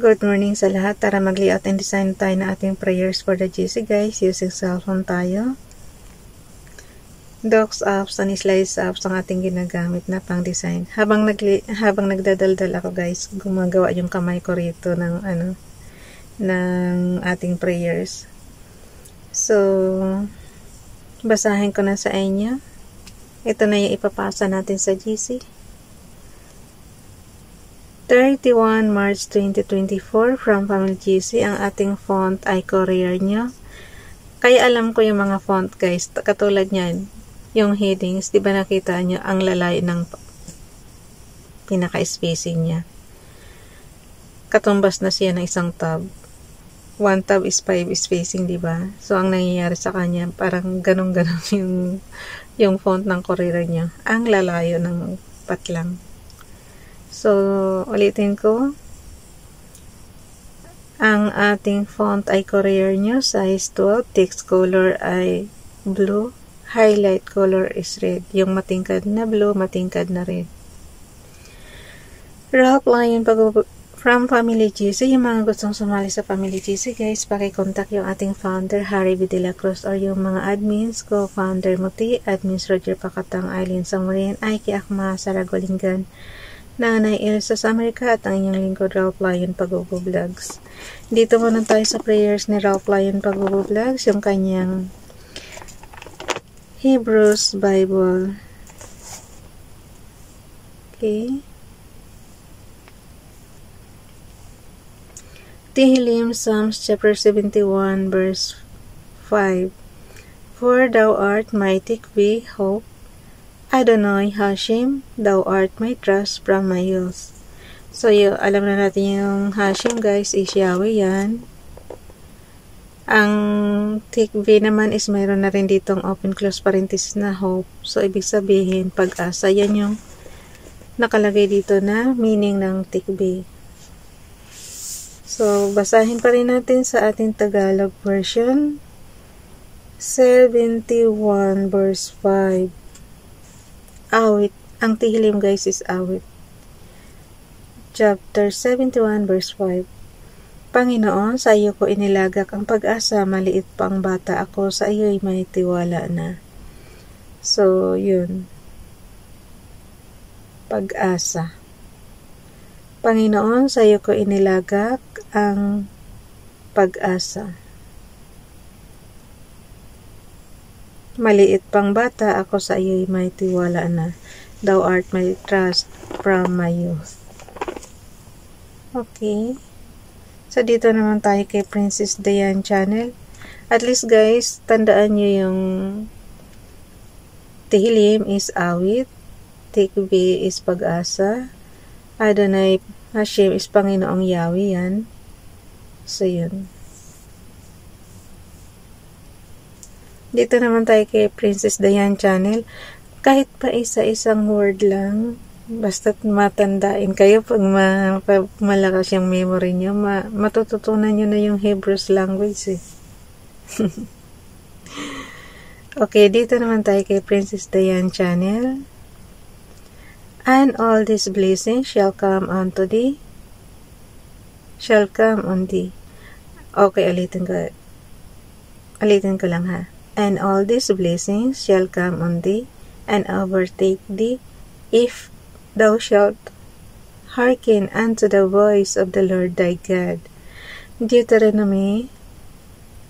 Good morning sa lahat. Tara mag-layout and design tayo na ating prayers for the GC guys. Using cellphone tayo. Docs apps and slides apps ang ating ginagamit na pang design. Habang nagdadaldal ako guys, gumagawa yung kamay ko rito ng ating prayers. So, basahin ko na sa inyo. Ito na yung ipapasa natin sa GC. 31 March 2024 from Family GC. Ang ating font ay Courier nyo. Kaya alam ko yung mga font guys. Katulad nyan, yung headings, di ba nakita nyo ang lalay ng pinaka-spacing niya. Katumbas na siya ng isang tab. One tab is 5 spacing, di ba? So, ang nangyayari sa kanya, parang ganun-ganun yung font ng Courier nyo. Ang lalayo ng patlang. So, ulitin ko. Ang ating font ay Courier nyo, size 12. Text color ay blue. Highlight color is red. Yung matingkad na blue, matingkad na red. Ralph Lion from Family GC. Yung mga gustong sumali sa Family GC, guys, pakicontact yung ating founder, Harry B. De La Cruz, or yung mga admins, co-founder Muti, admins Roger Pacatang, Eileen Samurin, Aiki Akma, Saragolingan, Nanay Elsa sa Amerika, at ang inyong lingkod Ralph Lion Pagubo Vlogs. Dito muna tayo sa prayers ni Ralph Lion Pagubo Vlogs, yung kanyang Hebrews Bible. Okay. Tehillim Psalms chapter 71 verse 5. For thou art my tikvi, hope, Adonai Hashim, thou art my trust from my youth. So, alam na natin yung Hashim guys, is Yahweh yan. Ang tikvi naman is mayroon na rin ditong open close parenthesis na hope. So, ibig sabihin, pag-asa. Yan yung nakalagay dito na meaning ng tikvi. So, basahin pa rin natin sa ating Tagalog version. 71 verse 5. Awit. Ang Tehillim guys is awit. Chapter 71 verse 5. Panginoon, sa iyo ko inilagak ang pag-asa, maliit pang bata ako, sa iyo'y may tiwala na. So, yun. Pag-asa. Panginoon, sa iyo ko inilagak ang pag-asa. Maliit pang bata ako, sa iyo'y may tiwala na. Thou art my trust from my youth. Okay. So, dito naman tayo kay Princess Diane Channel. At least guys, tandaan nyo yung Tehillim is awit. Tikvi is pag-asa. Adonai Hashem is Panginoong Yahweh yan. So, yun. Dito naman tayo kay Princess Diane Channel. Kahit pa isa-isang word lang, basta't matandain kayo pag malakas yung memory nyo, matututunan nyo na yung Hebrews language eh. Okay, dito naman tayo kay Princess Diane Channel. And all these blessings shall come unto thee. Shall come on thee. Okay, alitin ko lang ha. And all these blessings shall come on thee, and overtake thee, if thou shalt hearken unto the voice of the Lord thy God. Deuteronomy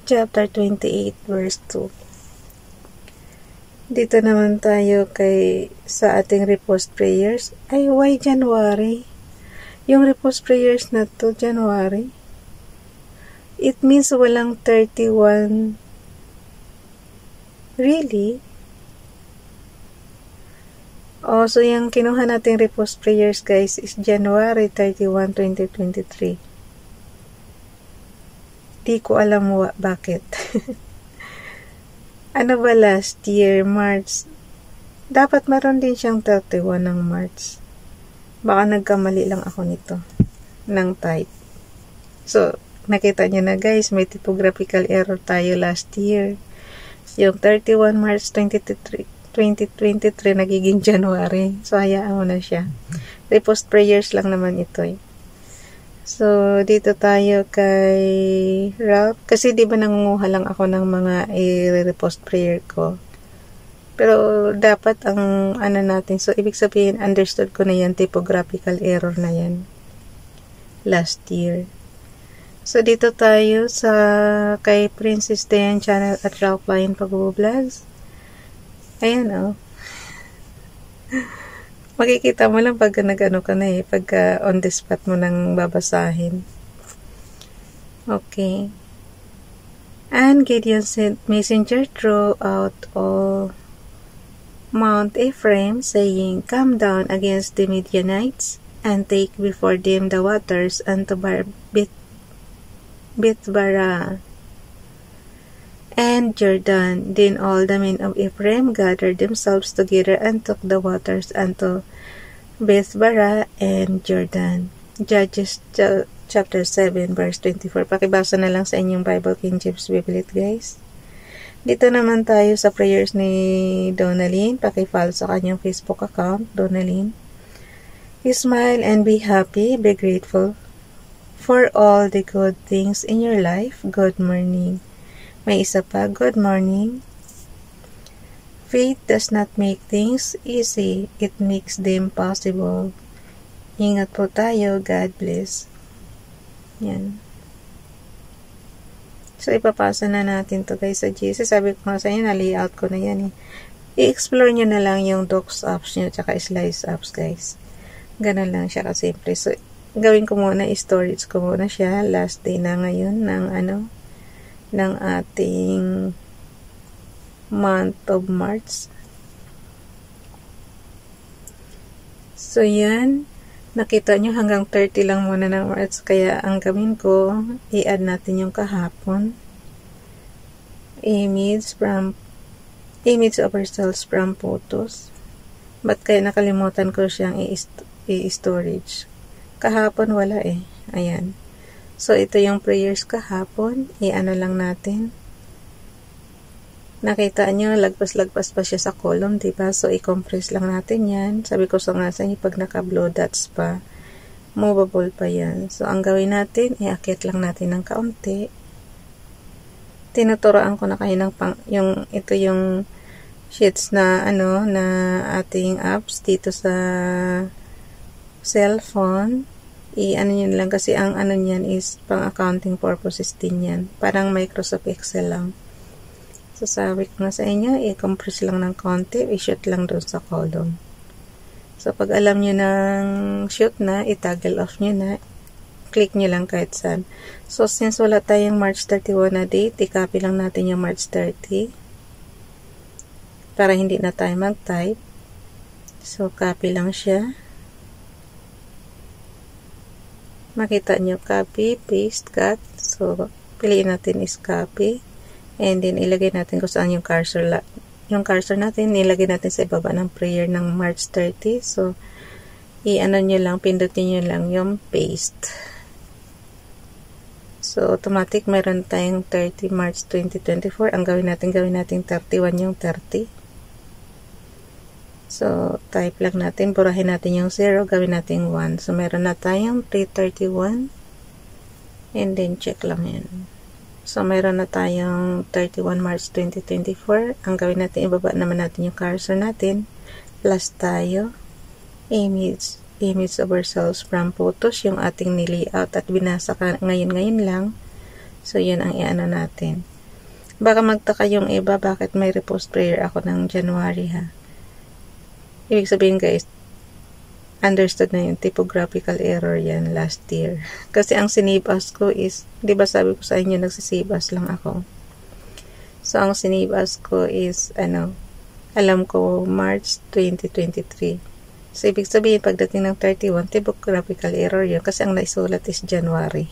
chapter 28 verse 2. Dito naman tayo sa ating repost prayers. Ay, why January? Yung repost prayers na to, January. It means walang 31. Really? Oh, so yung kinuha nating repost prayers guys is January 31, 2023. Di ko alam bakit. Ano ba last year, March? Dapat meron din siyang 31 ng March. Baka nagkamali lang ako nito ng type. So, nakita niyo na guys, may typographical error tayo last year. Yung 31 March 2023 nagiging January. So, hayaan mo na siya. Repost prayers lang naman ito eh. So, dito tayo kay Ralph. Kasi di ba nangunguha lang ako ng mga i-repost prayer ko. Pero, dapat ang ano natin. So, ibig sabihin, understood ko na yan. Typographical error na yan. Last year. So, dito tayo sa kay Princess Dayan Channel at Ralph Lion Pag-Vlogs. Ayan, oh. Makikita mo lang pagka nag-ano ka na pagka on the spot mo nang babasahin. Okay. And Gideon sent messenger throughout all Mount Ephraim, saying, Come down against the Midianites, and take before them the waters unto Betbara and Jordan. Then all the men of Ephraim gathered themselves together and took the waters unto Betbara and Jordan. Judges chapter 7 verse 24. Pakibasa na lang sa inyong Bible King James Bible, guys. Dito naman tayo sa prayers ni Donalyn. Pakifollow sa kanyang Facebook account, Donalyn. Smile and be happy, be grateful for all the good things in your life. Good morning. May isa pa, good morning. Faith does not make things easy. It makes them possible. Ingat po tayo. God bless. Yan. So, ipapasa na natin to guys sa Jesus. Sabi ko nga sa inyo, na-layout ko na yan I-explore nyo na lang yung docs apps nyo tsaka slice apps guys. Ganun lang siya kasimple. So, gawin ko muna, storage ko muna siya. Last day na ngayon ng ating month of March. So, yan. Nakita nyo hanggang 30 lang muna ng March. Kaya, ang gawin ko, i-add natin yung kahapon. Image of ourselves from photos. Ba't kaya nakalimutan ko siyang i-storage? Kahapon wala Ayan. So, ito yung prayers kahapon. I-ano lang natin. Nakita nyo, lagpas-lagpas pa siya sa column, diba? So, i-compress lang natin yan. Sabi ko sa nga sa inyo, pag naka-blue dots pa, movable pa yan. So, ang gawin natin, i-akit lang natin ng kaunti. Tinuturoan ko na kayo ng ito yung sheets na, na ating apps dito sa cellphone. I-ano nyo lang kasi ang niyan is pang accounting purposes din yan. Parang Microsoft Excel lang. So, sabi ko nga sa inyo, i-compress lang ng konti, i-shoot lang doon sa column. So, pag alam nyo ng shoot na, i-toggle off nyo na, click nyo lang kahit saan. So, since wala tayong March 31 na date, i-copy lang natin yung March 30 para hindi na tayo mag-type. So, copy lang siya. Makita nyo, copy, paste, cut. So, piliin natin is copy. And then, ilagay natin kung saan yung cursor. Yung cursor natin, ilagay natin sa ibaba ng prayer ng March 30. So, i-ano nyo lang, pindutin nyo lang yung paste. So, automatic, meron tayong 30 March 2024. Ang gawin natin 31 yung 30. So, type lang natin, burahin natin yung 0, gawin natin 1. So, meron na tayong 331. And then, check lang yan. So, meron na tayong 31 March 2024. Ang gawin natin, ibaba naman natin yung cursor natin. Plus tayo. Image of ourselves from photos. Yung ating nilayout at binasa ka ngayon lang. So, yun ang i-ano natin. Baka magtaka yung iba, bakit may repost prayer ako ng January ha. Ibig sabihin guys, understood na yung typographical error yan last year. Kasi ang sinave as ko is, di ba sabi ko sa inyo, nagsisave as lang ako. So, ang sinave as ko is, alam ko, March 2023. So, ibig sabihin, pagdating ng 31, typographical error yun. Kasi ang naisulat is January.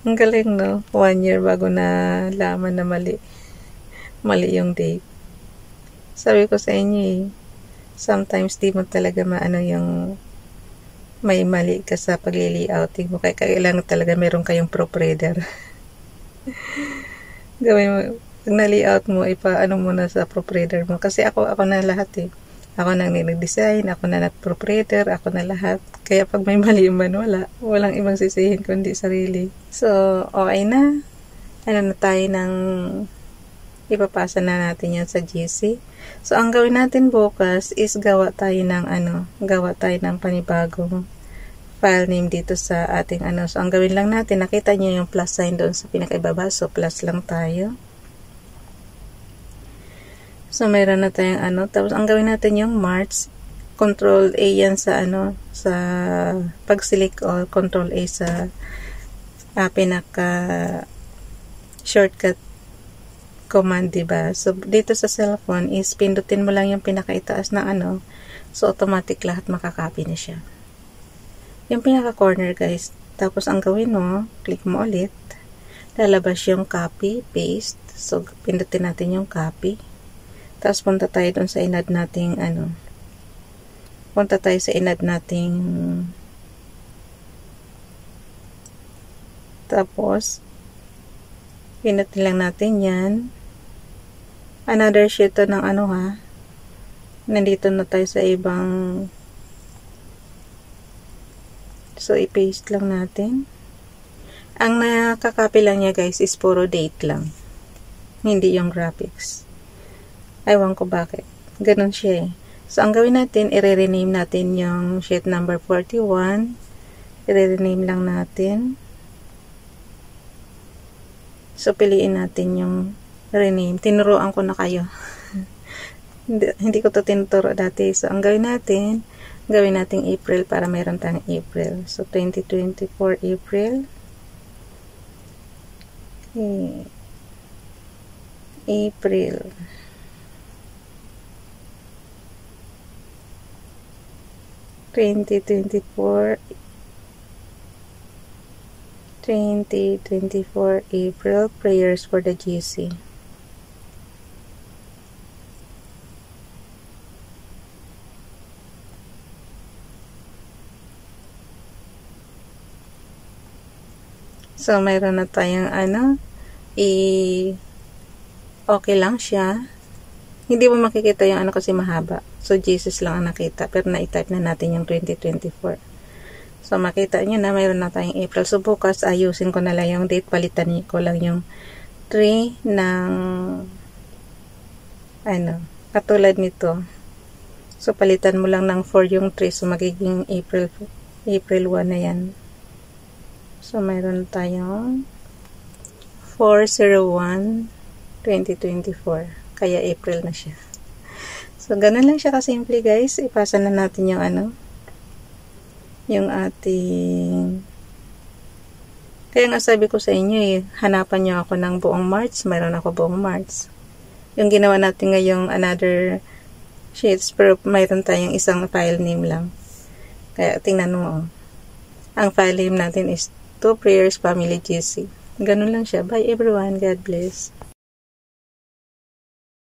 Ang galing, no? 1 year bago na laman na mali. Mali yung date. Sabi ko sa inyo sometimes di mo talaga maano yung may mali ka sa pag-layouting mo. Kaya kailangan talaga meron kayong proofreader. Gawin mo, pag na-layout mo, ipaano mo na sa proofreader mo. Kasi ako na lahat Ako nang nag-design, ako na nag-proprietor, ako na lahat. Kaya pag may mali man, walang ibang sisihin kundi sarili. So, okay na. Ano na tayo ng ipapasa na natin yan sa GC. So, ang gawin natin bukas is gawa tayo ng panibagong file name dito sa ating So, ang gawin lang natin, nakita nyo yung plus sign doon sa pinakaibaba. So, plus lang tayo. So, mayroon na tayong Tapos, ang gawin natin yung March. Control A yan sa sa pag-select all. Control A sa pinaka shortcut command, diba? So, dito sa cellphone is pindutin mo lang yung pinakaitaas na So, automatic lahat makakopy na siya. Yung pinaka-corner, guys. Tapos, ang gawin mo, click mo ulit. Lalabas yung copy, paste. So, pindutin natin yung copy. Tapos, punta tayo dun sa inad nating punta tayo sa inad nating tapos, pinutin lang natin yan. Another sheet to ng nandito na tayo sa ibang so, i-paste lang natin. Ang nakakopy lang niya, guys, is puro date lang. Hindi yung graphics. Ewan ko bakit. Ganun siya eh. So, ang gawin natin, i-rename natin yung sheet number 41. I-rename lang natin. So, piliin natin yung rename. Tinuruan ko na kayo. hindi ko to tinuturo dati. So, ang gawin natin April para mayroon tayong April. So, 2024 April. Okay. April. (2024) April. Prayers for the GC. So, mayroon na tayong okay lang siya. Hindi mo makikita yung kasi mahaba. So, Jesus lang ang nakita. Pero na-type na natin yung 2024. So, makita nyo na mayroon na tayong April. So, bukas ayusin ko na lang yung date. Palitan ko lang yung 3 ng katulad nito. So, palitan mo lang ng 4 yung 3. So, magiging April 1 na yan. So, mayroon tayong 4/01/2024. Kaya April na siya. So, ganun lang siya kasimple, guys. Ipasa na natin yung yung ating kaya nga sabi ko sa inyo hanapan nyo ako ng buong March. Mayroon ako buong March. Yung ginawa natin ngayong another sheets, pero mayroon tayong isang file name lang. Kaya tingnan mo. Ang file name natin is 2 Prayers Family GC. Ganun lang siya. Bye everyone. God bless.